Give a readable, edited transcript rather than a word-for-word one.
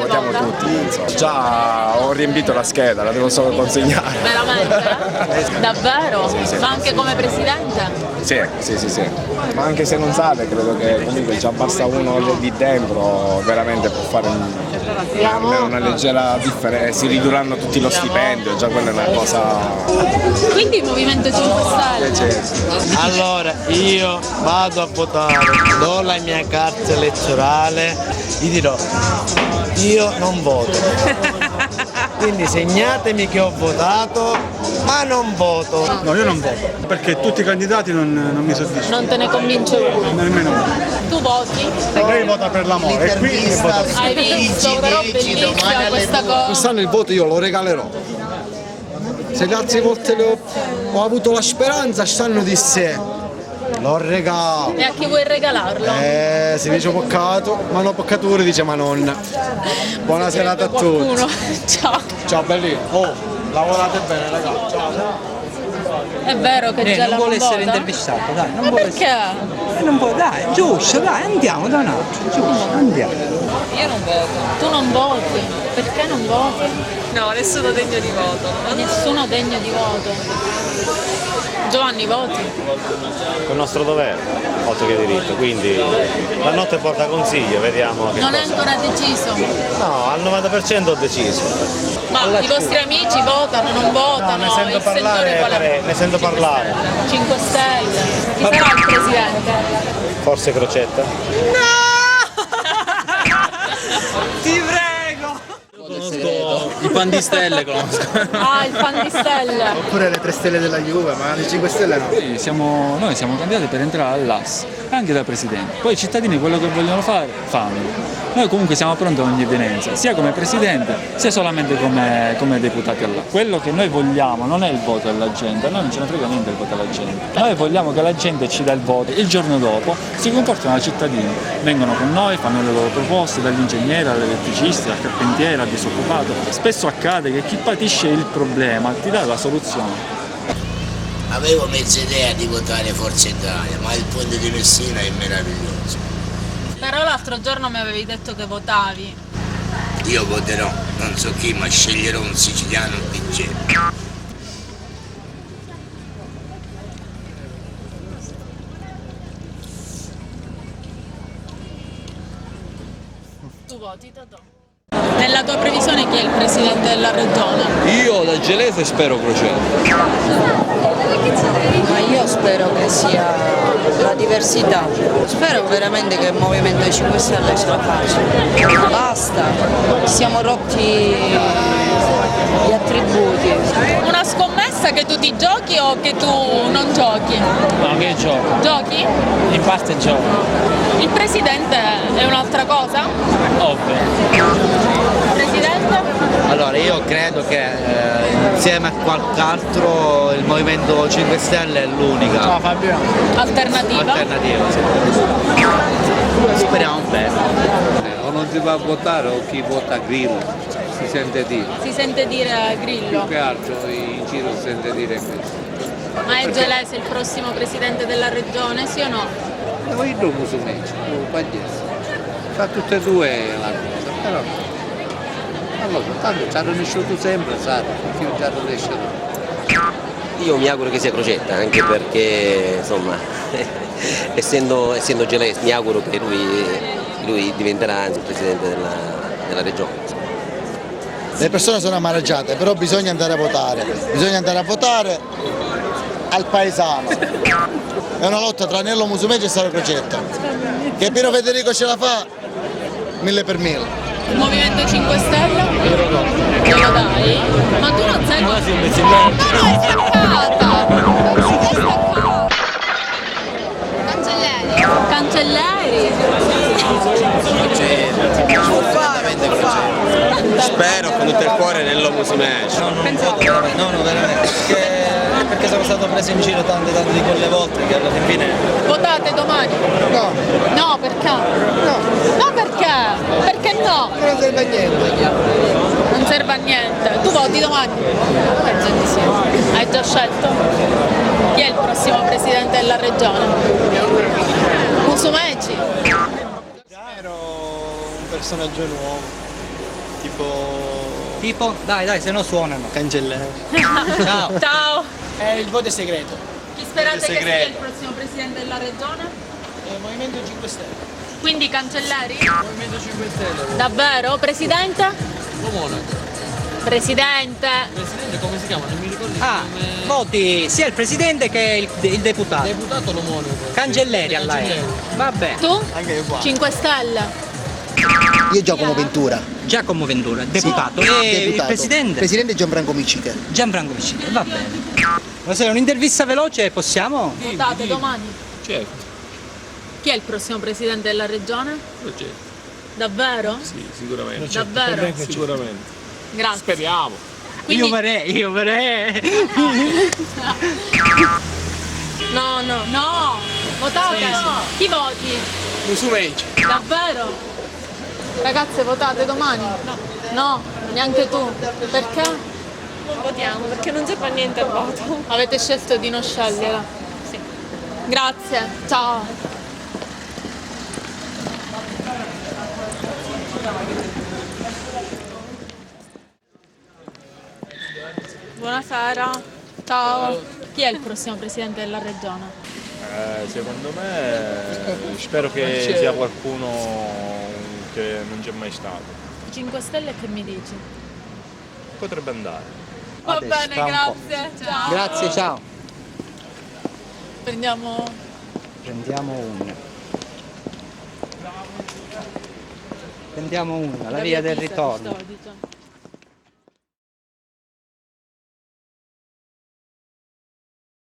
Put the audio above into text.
votiamo tutti. Insomma. Già ho riempito la scheda, la devo solo consegnare. Veramente? Davvero? Sì, sì, Ma anche sì. come presidente? Sì. Ma anche se non sale, credo che comunque già basta uno lì dentro, veramente può fare almeno una leggera differenza, si ridurranno tutti lo stipendio, già quella è una cosa. Quindi il Movimento 5 Stelle? Allora, io vado a votare, do la mia carta elettorale, gli dirò, io non voto. Quindi segnatemi che ho votato, ma non voto. No, io non voto, perché tutti i candidati non mi soddisfano. Non te ne convince uno? Nemmeno uno. Tu voti? Lei vota per l'amore e qui vota per Hai visto? Però bellissima questa cosa. Quest'anno il voto io lo regalerò. Se le altre volte ho avuto la speranza, quest'anno disse lo regalo. E a chi vuoi regalarlo? Si dice peccato, ma no peccatore dice ma non. Buona serata a Qualcuno. tutti. Ciao. Ciao belli. Oh, lavorate bene ragazzi. Ciao. È vero che già non vuole essere vota? intervistato, dai, non Ma vuole perché? non può, dai, giusto, dai, andiamo da un altro, giusto, andiamo. Io non voto. Tu non voti? Perché non voti? No, nessuno degno di voto. Nessuno degno di voto. Giovanni, voti? Col nostro dovere, oltre che diritto, quindi la notte porta consiglio, vediamo che Non è cosa. ancora deciso. No, al 90% ho deciso. Ma i vostri amici votano, non votano? No, ne sento Il settore qual è? ne sento parlare. 5 Stelle. Chi sarà il presidente? Forse Crocetta? Ti prego! Conosco i pan di stelle, conosco. Ah, il fan di Stelle. Oppure le 3 stelle della Juve, ma le 5 stelle no. Noi siamo candidati per entrare all'AS, anche da presidente. Poi i cittadini quello che vogliono fare, fanno. Noi comunque siamo pronti a ogni evenienza, sia come presidente, sia solamente come deputati all'AS. Quello che noi vogliamo non è il voto della gente, a noi non ce ne frega niente il voto della gente. Noi vogliamo che la gente ci dà il voto, il giorno dopo si comportano da cittadini, vengono con noi, fanno le loro proposte, dall'ingegnere all'elettricista, al carpentiere, al disoccupato. Spesso accade che chi patisce il problema ti dà la soluzione. Avevo mezza idea di votare Forza Italia, ma il ponte di Messina è meraviglioso. Però l'altro giorno mi avevi detto che votavi. Io voterò, non so chi, ma sceglierò un siciliano DJ. Tu voti, Totò? Nella tua previsione chi è il presidente della regione? Io da gelese spero Crocetta. Ma io spero che sia la diversità. Spero veramente che il Movimento 5 Stelle ce la faccia. Basta, siamo rotti gli attributi. Una scommessa che tu ti giochi o che tu non giochi? No, che gioco? Giochi? In parte gioco. Il presidente è un'altra cosa? Ovvio. Presidente? Allora, io credo che insieme a qualche altro il Movimento 5 Stelle è l'unica Ciao Fabio. Alternativa? alternativa. Sì. Speriamo bene. O non si va a votare o chi vota Grillo, si sente dire. Si sente dire Grillo. Più che altro in giro si sente dire questo. Ma è gelese il prossimo presidente della regione, sì o no? Noi non musumeci, non pagliese. Fa tutte e due la cosa, però. Allora, tanto ci hanno riuscito sempre, sai, chi ci hanno riuscito. Io mi auguro che sia Crocetta, anche perché insomma essendo gelese mi auguro che lui diventerà anzi il presidente della regione. Le persone sono amareggiate, però bisogna andare a votare al paesano. È una lotta tra Nello Musumeci e Saro Crocetta. Che Piero Federico ce la fa 1000 per 1000. Il Movimento 5 Stelle? Glielo dai? Ma tu non sei... Ma sì, un No, è staccata! Cancelleri! Spero con tutto il cuore Nello Musumeci. No, veramente. Perché sono stato preso in giro tante di quelle volte che alla fine. Votate domani? No, No, perché? no, No, perché? Perché no? non serve a niente. Non serve a niente. Tu voti domani? Penso di sì. Hai già scelto? Chi è il prossimo presidente della regione? Musumeci? Ero un personaggio nuovo. Tipo? Dai, se no suonano. Cancelleri. Ciao. Ciao. Il voto è segreto. Chi sperate che sia il prossimo presidente della regione? Movimento 5 Stelle. Quindi Cancelleri? Movimento 5 Stelle. Davvero? Presidente? Comune. Presidente. Presidente come si chiama? Non mi ricordo. Voti sia il presidente che il deputato. Deputato l'omonimo. Cancelleri alla Vabbè. Tu? Anche io qua. 5 Stelle. Io Giacomo Ventura. Giacomo Ventura, deputato. E Deputato. il presidente? Presidente Gianfranco Miccica. Gianfranco Miccica, va bene. Ma se è un'intervista veloce possiamo? Votate domani. Certo, Chi è il prossimo presidente della regione? progetto. Davvero? Sì, sicuramente. Davvero? Sicuramente. Grazie. Speriamo. Quindi... Io farei. No. Votate. Chi voti? Musumeci. Davvero? Ragazze, votate domani? No, neanche tu. Perché? Non votiamo perché non c'è per niente al voto. Avete scelto di non scegliere? Sì. Grazie, ciao. Buonasera, ciao. Chi è il prossimo presidente della regione? Secondo me spero che sia qualcuno che non c'è mai stato. 5 Stelle che mi dici? Potrebbe andare. Va Adesso, bene, tra un po'. grazie. Ciao. Grazie, ciao. Prendiamo una, la via del ritorno. Sto dicendo.